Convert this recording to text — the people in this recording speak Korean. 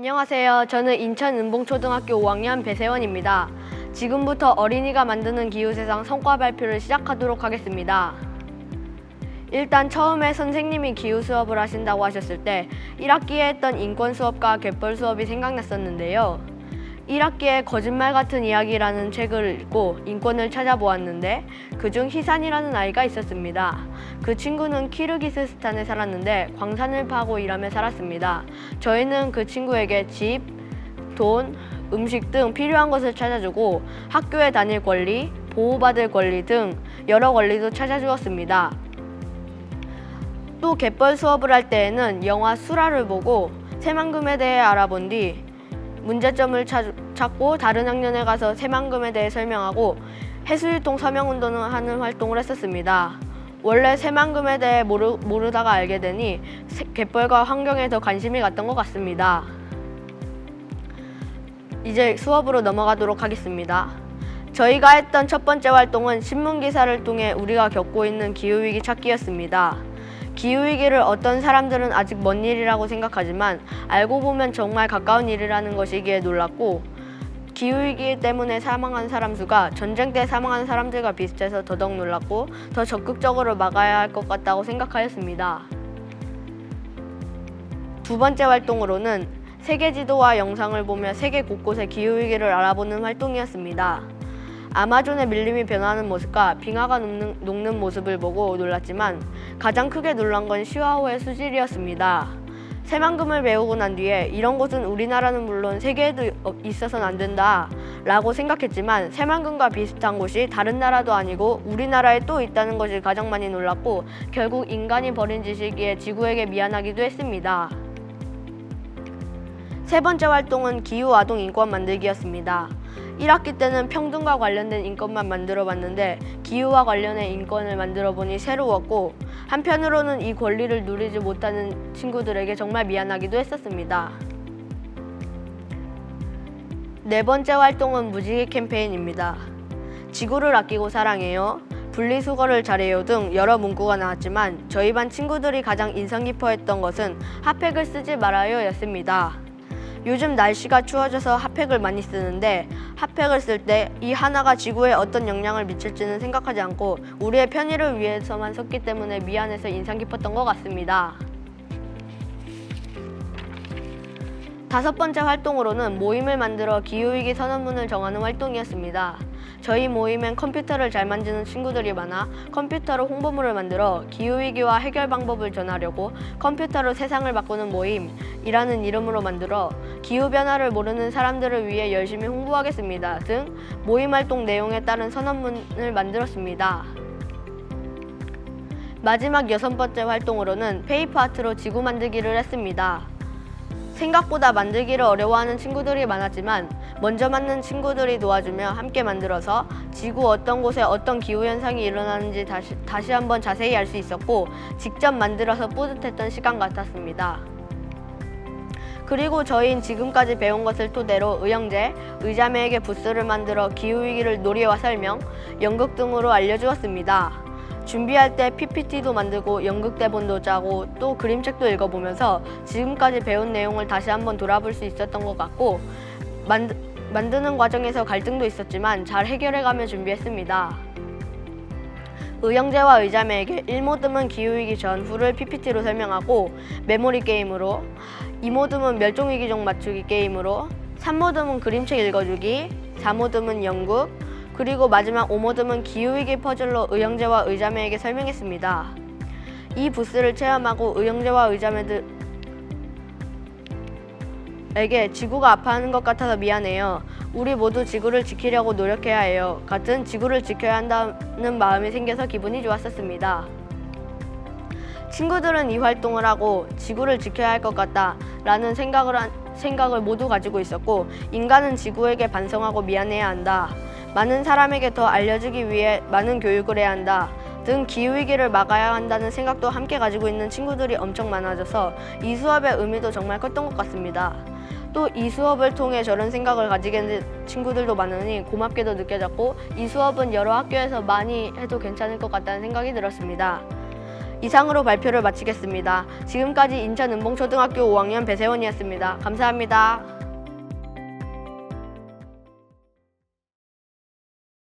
안녕하세요. 저는 인천 은봉초등학교 5학년 배세원입니다. 지금부터 어린이가 만드는 기후세상 성과 발표를 시작하도록 하겠습니다. 일단 처음에 선생님이 기후 수업을 하신다고 하셨을 때 1학기에 했던 인권 수업과 갯벌 수업이 생각났었는데요. 1학기에 거짓말 같은 이야기라는 책을 읽고 인권을 찾아보았는데 그중 희산이라는 아이가 있었습니다. 그 친구는 키르기스스탄에 살았는데 광산을 파고 일하며 살았습니다. 저희는 그 친구에게 집, 돈, 음식 등 필요한 것을 찾아주고 학교에 다닐 권리, 보호받을 권리 등 여러 권리도 찾아주었습니다. 또 갯벌 수업을 할 때에는 영화 수라를 보고 새만금에 대해 알아본 뒤 문제점을 찾고 다른 학년에 가서 새만금에 대해 설명하고 해수유통 서명운동을 하는 활동을 했었습니다. 원래 새만금에 대해 모르다가 알게 되니 갯벌과 환경에 더 관심이 갔던 것 같습니다. 이제 수업으로 넘어가도록 하겠습니다. 저희가 했던 첫 번째 활동은 신문기사를 통해 우리가 겪고 있는 기후위기 찾기였습니다. 기후위기를 어떤 사람들은 아직 먼 일이라고 생각하지만 알고 보면 정말 가까운 일이라는 것이기에 놀랐고 기후위기 때문에 사망한 사람 수가 전쟁 때 사망한 사람들과 비슷해서 더더욱 놀랐고 더 적극적으로 막아야 할 것 같다고 생각하였습니다. 두 번째 활동으로는 세계 지도와 영상을 보며 세계 곳곳의 기후위기를 알아보는 활동이었습니다. 아마존의 밀림이 변하는 모습과 빙하가 녹는 모습을 보고 놀랐지만 가장 크게 놀란 건 시화호의 수질이었습니다. 새만금을 배우고 난 뒤에 이런 곳은 우리나라는 물론 세계에도 있어서는 안 된다 라고 생각했지만 새만금과 비슷한 곳이 다른 나라도 아니고 우리나라에 또 있다는 것이 가장 많이 놀랐고 결국 인간이 벌인 짓이기에 지구에게 미안하기도 했습니다. 세 번째 활동은 기후아동 인권 만들기였습니다. 1학기 때는 평등과 관련된 인권만 만들어 봤는데 기후와 관련의 인권을 만들어 보니 새로웠고 한편으로는 이 권리를 누리지 못하는 친구들에게 정말 미안하기도 했었습니다. 네 번째 활동은 무지개 캠페인입니다. 지구를 아끼고 사랑해요, 분리수거를 잘해요 등 여러 문구가 나왔지만 저희 반 친구들이 가장 인상 깊어했던 것은 핫팩을 쓰지 말아요 였습니다. 요즘 날씨가 추워져서 핫팩을 많이 쓰는데 핫팩을 쓸 때 이 하나가 지구에 어떤 영향을 미칠지는 생각하지 않고 우리의 편의를 위해서만 썼기 때문에 미안해서 인상 깊었던 것 같습니다. 다섯 번째 활동으로는 모임을 만들어 기후위기 선언문을 정하는 활동이었습니다. 저희 모임엔 컴퓨터를 잘 만지는 친구들이 많아 컴퓨터로 홍보물을 만들어 기후위기와 해결 방법을 전하려고 컴퓨터로 세상을 바꾸는 모임이라는 이름으로 만들어 기후변화를 모르는 사람들을 위해 열심히 홍보하겠습니다 등 모임 활동 내용에 따른 선언문을 만들었습니다. 마지막 여섯 번째 활동으로는 페이퍼 아트로 지구 만들기를 했습니다. 생각보다 만들기를 어려워하는 친구들이 많았지만 먼저 만든 친구들이 도와주며 함께 만들어서 지구 어떤 곳에 어떤 기후현상이 일어나는지 다시 한번 자세히 알 수 있었고 직접 만들어서 뿌듯했던 시간 같았습니다. 그리고 저희는 지금까지 배운 것을 토대로 의형제, 의자매에게 부스를 만들어 기후위기를 놀이와 설명, 연극 등으로 알려주었습니다. 준비할 때 PPT도 만들고 연극 대본도 짜고 또 그림책도 읽어보면서 지금까지 배운 내용을 다시 한번 돌아볼 수 있었던 것 같고 만드는 과정에서 갈등도 있었지만 잘 해결해가며 준비했습니다. 의형제와 의자매에게 1모듬은 기후위기 전후를 PPT로 설명하고 메모리 게임으로, 2모듬은 멸종위기종 맞추기 게임으로, 3모듬은 그림책 읽어주기, 4모듬은 연극, 그리고 마지막 5모듬은 기후위기 퍼즐로 의형제와 의자매에게 설명했습니다. 이 부스를 체험하고 의형제와 의자매들에게 지구가 아파하는 것 같아서 미안해요, 우리 모두 지구를 지키려고 노력해야 해요 같은 지구를 지켜야 한다는 마음이 생겨서 기분이 좋았었습니다. 친구들은 이 활동을 하고 지구를 지켜야 할 것 같다 라는 생각을 모두 가지고 있었고 인간은 지구에게 반성하고 미안해야 한다, 많은 사람에게 더 알려주기 위해 많은 교육을 해야 한다 등 기후위기를 막아야 한다는 생각도 함께 가지고 있는 친구들이 엄청 많아져서 이 수업의 의미도 정말 컸던 것 같습니다. 또 이 수업을 통해 저런 생각을 가지게 된 친구들도 많으니 고맙게도 느껴졌고 이 수업은 여러 학교에서 많이 해도 괜찮을 것 같다는 생각이 들었습니다. 이상으로 발표를 마치겠습니다. 지금까지 인천은봉초등학교 5학년 배세원이었습니다. 감사합니다.